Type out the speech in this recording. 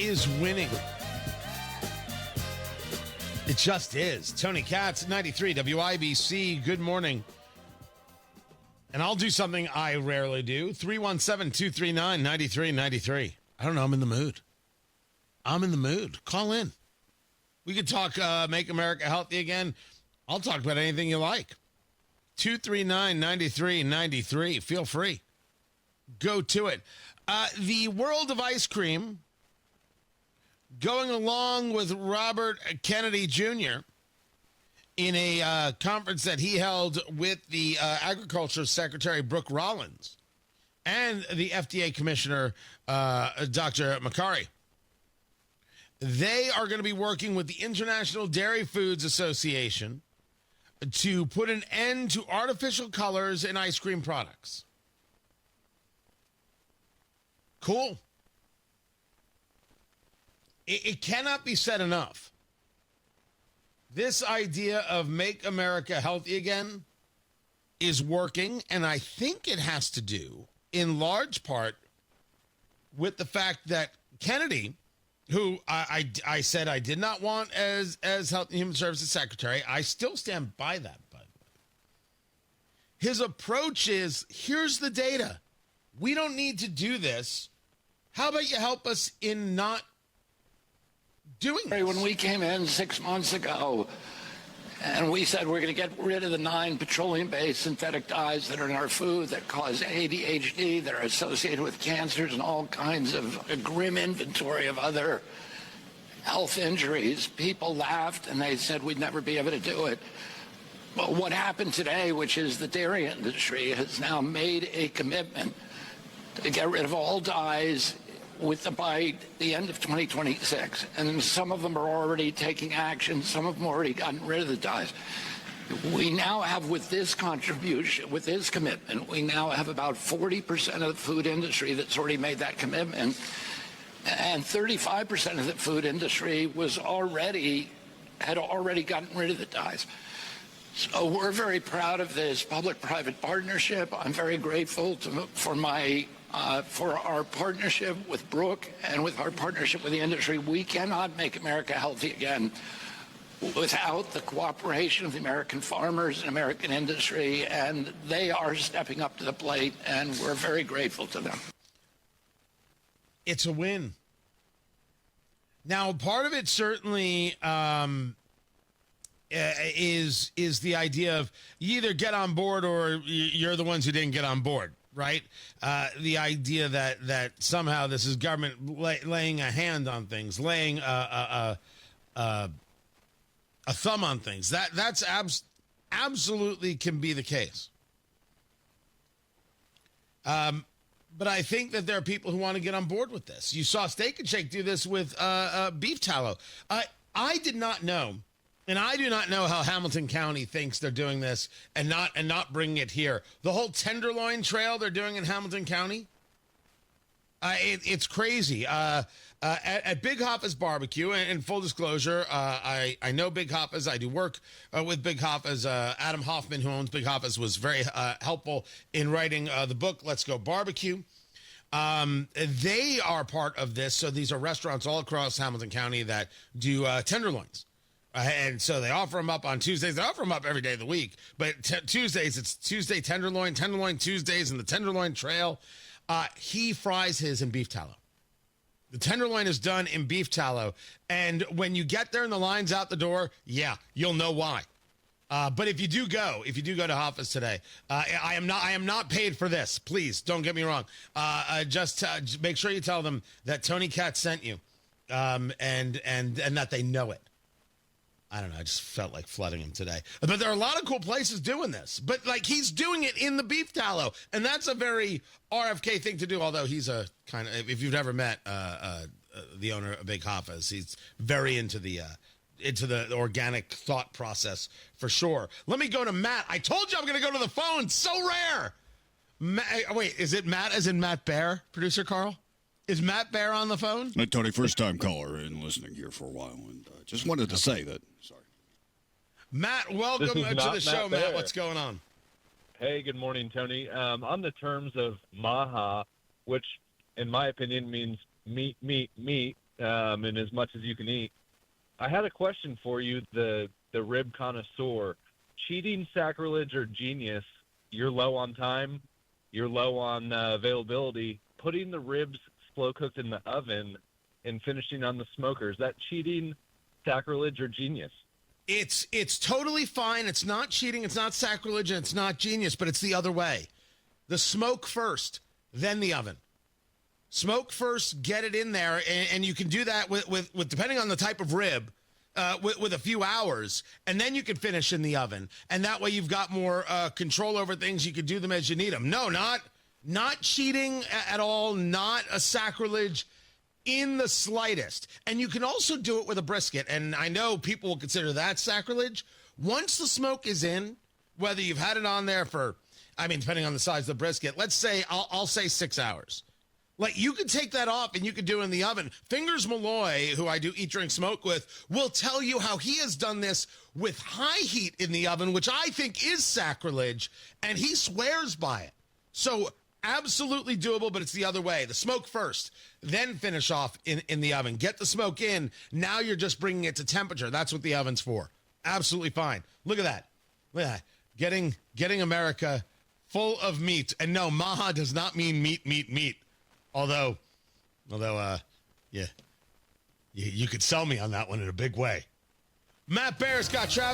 is winning. It just is. Tony Katz, 93 WIBC. Good morning. And I'll do something I rarely do. 317-239-9393. I don't know. I'm in the mood. Call in. We could talk Make America Healthy Again. I'll talk about anything you like. 239-9393. Feel free. Go to it. The world of ice cream, going along with Robert Kennedy Jr. in a conference that he held with the Agriculture Secretary, Brooke Rollins, and the FDA Commissioner, Dr. Makari. They are going to be working with the International Dairy Foods Association to put an end to artificial colors in ice cream products. Cool. It cannot be said enough. This idea of Make America Healthy Again is working, and I think it has to do, in large part, with the fact that Kennedy, who I said I did not want as Health and Human Services Secretary, I still stand by that, by the way. His approach is, here's the data. We don't need to do this. How about you help us in not doing this? When we came in 6 months ago and we said we're going to get rid of the 9 petroleum-based synthetic dyes that are in our food that cause ADHD, that are associated with cancers and all kinds of a grim inventory of other health injuries, people laughed and they said we'd never be able to do it. But what happened today, which is the dairy industry, has now made a commitment to get rid of all dyes by the end of 2026. And some of them are already taking action. Some of them already gotten rid of the dyes. We now have, with this contribution, with this commitment, we now have about 40% of the food industry that's already made that commitment. And 35% of the food industry had already gotten rid of the dyes. So we're very proud of this public-private partnership. I'm very grateful for our partnership with Brooke and with our partnership with the industry. We cannot make America healthy again without the cooperation of the American farmers and American industry, and they are stepping up to the plate, and we're very grateful to them. It's a win. Now, part of it certainly is the idea of you either get on board or you're the ones who didn't get on board, right? The idea that somehow this is government laying a hand on things, laying a thumb on things. That's absolutely can be the case. But I think that there are people who want to get on board with this. You saw Steak and Shake do this with beef tallow. I did not know. And I do not know how Hamilton County thinks they're doing this and not bringing it here. The whole Tenderloin Trail they're doing in Hamilton County, it's crazy. At Big Hoffa's Barbecue, and full disclosure, I know Big Hoffa's. I do work with Big Hoffa's. Adam Hoffman, who owns Big Hoffa's, was very helpful in writing the book, Let's Go Barbecue. They are part of this. So these are restaurants all across Hamilton County that do tenderloins. And so they offer them up on Tuesdays. They offer them up every day of the week. But Tuesdays, it's Tuesday Tenderloin Tuesdays, and the Tenderloin Trail. He fries his in beef tallow. The tenderloin is done in beef tallow. And when you get there and the line's out the door, yeah, you'll know why. But if you do go to Hoffa's today, I am not paid for this. Please don't get me wrong. Just make sure you tell them that Tony Katz sent you, and that they know it. I don't know. I just felt like flooding him today. But there are a lot of cool places doing this. But, like, he's doing it in the beef tallow. And that's a very RFK thing to do, although he's a kind of, if you've never met the owner of Big Hoffa's, he's very into the organic thought process for sure. Let me go to Matt. I told you I'm going to go to the phone. So rare. Wait, is it Matt as in Matt Bear, producer Carl? Is Matt Bear on the phone? Tony, first-time caller and listening here for a while. And just wanted to say that. Sorry. Matt, welcome to the show, Matt. What's going on? Hey, good morning, Tony. On the terms of MAHA, which in my opinion means meat, and as much as you can eat. I had a question for you, the rib connoisseur. Cheating, sacrilege, or genius? You're low on time. You're low on availability. Putting the ribs slow cooked in the oven and finishing on the smoker, is that cheating, sacrilege, or genius? It's totally fine. It's not cheating. It's not sacrilege, and it's not genius, but it's the other way. The smoke first, then the oven. Smoke first, get it in there, and you can do that with depending on the type of rib, with a few hours, and then you can finish in the oven. And that way you've got more control over things. You can do them as you need them. No, not cheating at all, not a sacrilege in the slightest. And you can also do it with a brisket, and I know people will consider that sacrilege. Once the smoke is in, whether you've had it on there for, depending on the size of the brisket, let's say, I'll say 6 hours. Like, you can take that off and you can do it in the oven. Fingers Malloy, who I do Eat, Drink, Smoke with, will tell you how he has done this with high heat in the oven, which I think is sacrilege, and he swears by it. So absolutely doable, but it's the other way. The smoke first, then finish off in the oven. Get the smoke in. Now you're just bringing it to temperature. That's what the oven's for. Absolutely fine. Look at that. Look at that. Getting America full of meat. And no, MAHA does not mean meat. Although, you could sell me on that one in a big way. Matt Bear's got Travis